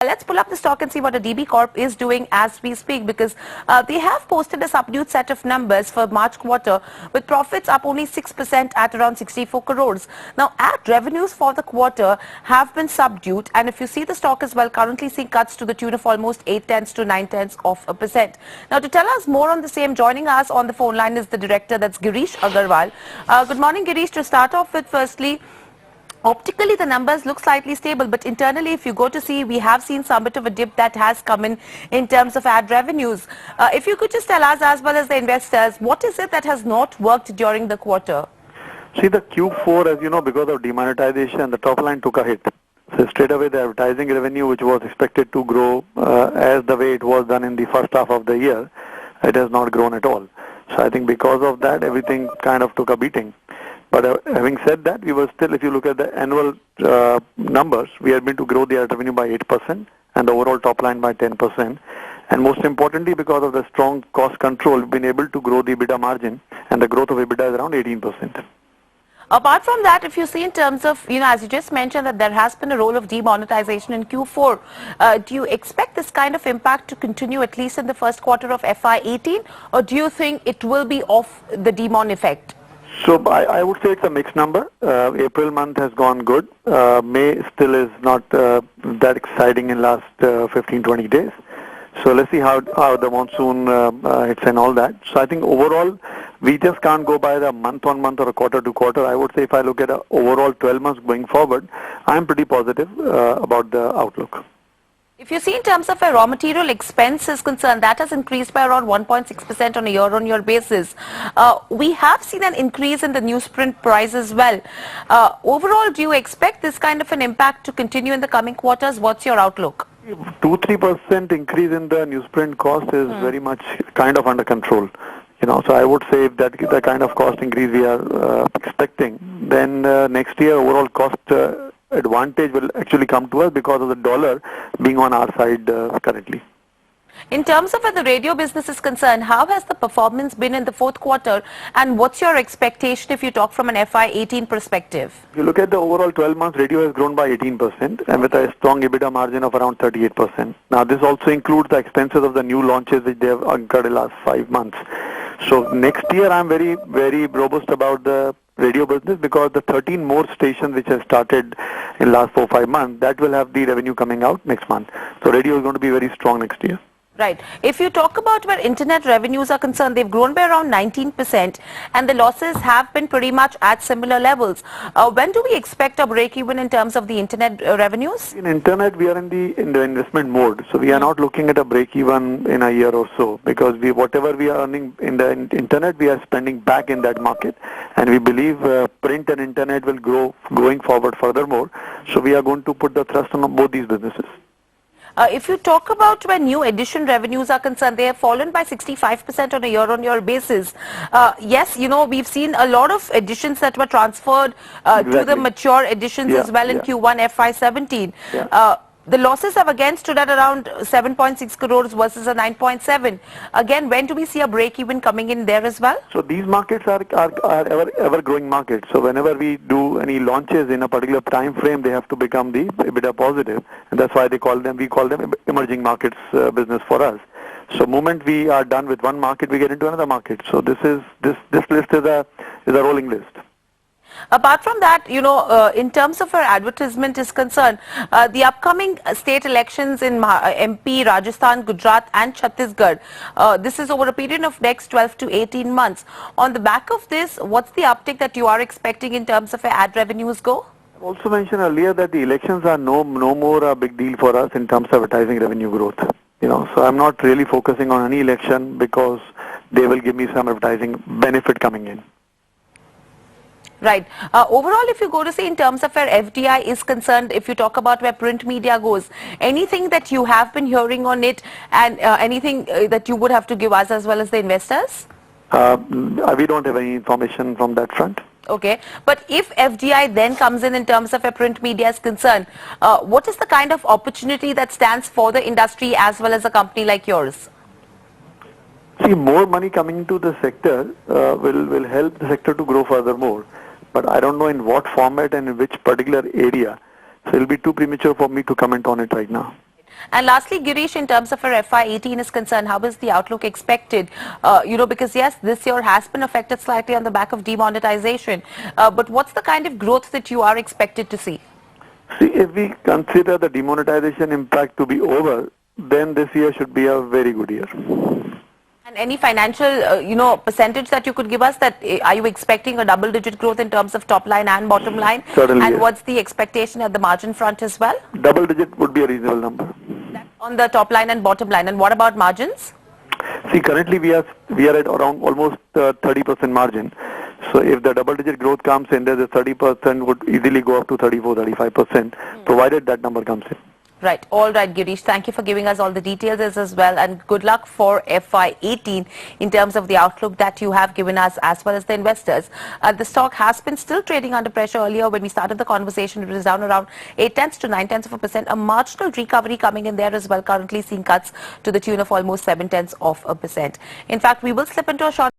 Let's pull up the stock and see what a DB Corp is doing as we speak, because they have posted a subdued set of numbers for March quarter with profits up only 6% at around 64 crores. Now, ad revenues for the quarter have been subdued, and if you see the stock as well, currently seeing cuts to the tune of almost 0.8 to 0.9%. Now, to tell us more on the same, joining us on the phone line is the director, that's Girish Agarwaal. Good morning, Girish. To start off with, firstly, optically, the numbers look slightly stable, but internally, if you go to see, we have seen some bit of a dip that has come in terms of ad revenues. If you could just tell us, as well as the investors, what is it that has not worked during the quarter? See, the Q4, as you know, because of demonetization, the top line took a hit. So straight away, the advertising revenue, which was expected to grow as the way it was done in the first half of the year, it has not grown at all. So I think because of that, everything kind of took a beating. But having said that, we were still, if you look at the annual numbers, we have been to grow the ad revenue by 8% and the overall top line by 10%. And most importantly, because of the strong cost control, we've been able to grow the EBITDA margin, and the growth of EBITDA is around 18%. Apart from that, if you see in terms of, as you just mentioned that there has been a role of demonetization in Q4, do you expect this kind of impact to continue at least in the first quarter of FY18, or do you think it will be off the demon effect? So I would say it's a mixed number. April month has gone good. May still is not that exciting in last 15-20 days. So let's see how the monsoon hits and all that. So I think overall, we just can't go by the month on month or a quarter to quarter. I would say if I look at the overall 12 months going forward, I'm pretty positive about the outlook. If you see in terms of a raw material expense is concerned, that has increased by around 1.6% on a year-on-year basis. We have seen an increase in the newsprint price as well. Overall, do you expect this kind of an impact to continue in the coming quarters? What's your outlook? 2-3% increase in the newsprint cost is very much kind of under control. So I would say if that the kind of cost increase we are expecting, then next year overall cost advantage will actually come to us because of the dollar being on our side currently. In terms of where the radio business is concerned, how has the performance been in the fourth quarter, and what's your expectation if you talk from an FY18 perspective? If you look at the overall 12 months, radio has grown by 18% and with a strong EBITDA margin of around 38%. Now this also includes the expenses of the new launches which they have incurred in the last 5 months. So next year I'm very, very robust about the radio business because the 13 more stations which have started in last 4-5 months, that will have the revenue coming out next month. So radio is going to be very strong next year. Right. If you talk about where internet revenues are concerned, they've grown by around 19% and the losses have been pretty much at similar levels. When do we expect a break even in terms of the internet revenues? In internet, we are in the investment mode. So we are not looking at a break even in a year or so because whatever we are earning in the internet, we are spending back in that market. And we believe print and internet will grow going forward furthermore. So we are going to put the thrust on both these businesses. If you talk about where new edition revenues are concerned, they have fallen by 65% on a year-on-year basis. Yes, we've seen a lot of editions that were transferred to the mature editions as well in Q1 FY17. Yeah. The losses have again stood at around 7.6 crores versus a 9.7. Again, when do we see a break even coming in there as well? So these markets are ever growing markets. So whenever we do any launches in a particular time frame, they have to become the EBITDA positive, and that's why we call them emerging markets business for us. So moment we are done with one market, we get into another market. So this list is a rolling list. Apart from that, in terms of our advertisement is concerned, the upcoming state elections in MP, Rajasthan, Gujarat and Chhattisgarh, this is over a period of next 12 to 18 months. On the back of this, what's the uptick that you are expecting in terms of ad revenues go? I also mentioned earlier that the elections are no more a big deal for us in terms of advertising revenue growth. So I'm not really focusing on any election because they will give me some advertising benefit coming in. Right. Overall, if you go to see in terms of where FDI is concerned, if you talk about where print media goes, anything that you have been hearing on it and anything that you would have to give us as well as the investors? We don't have any information from that front. Okay. But if FDI then comes in terms of a print media is concerned, what is the kind of opportunity that stands for the industry as well as a company like yours? See, more money coming into the sector will help the sector to grow furthermore. But I don't know in what format and in which particular area. So it will be too premature for me to comment on it right now. And lastly, Girish, in terms of our FY18 is concerned, how is the outlook expected? Because yes, this year has been affected slightly on the back of demonetization. But what's the kind of growth that you are expected to see? See, if we consider the demonetization impact to be over, then this year should be a very good year. And any financial, percentage that you could give us, that are you expecting a double-digit growth in terms of top line and bottom line? Certainly. And Yes. what's the expectation at the margin front as well? Double digit would be a reasonable number. On the top line and bottom line. And what about margins? See, currently we are at around almost 30% margin. So if the double digit growth comes in, then the 30% would easily go up to 34-35%, provided that number comes in. Right. All right, Girish. Thank you for giving us all the details as well, and good luck for FY18 in terms of the outlook that you have given us as well as the investors. The stock has been still trading under pressure. Earlier when we started the conversation, it was down around 0.8 to 0.9%. A marginal recovery coming in there as well, currently seeing cuts to the tune of almost 0.7%. In fact, we will slip into a short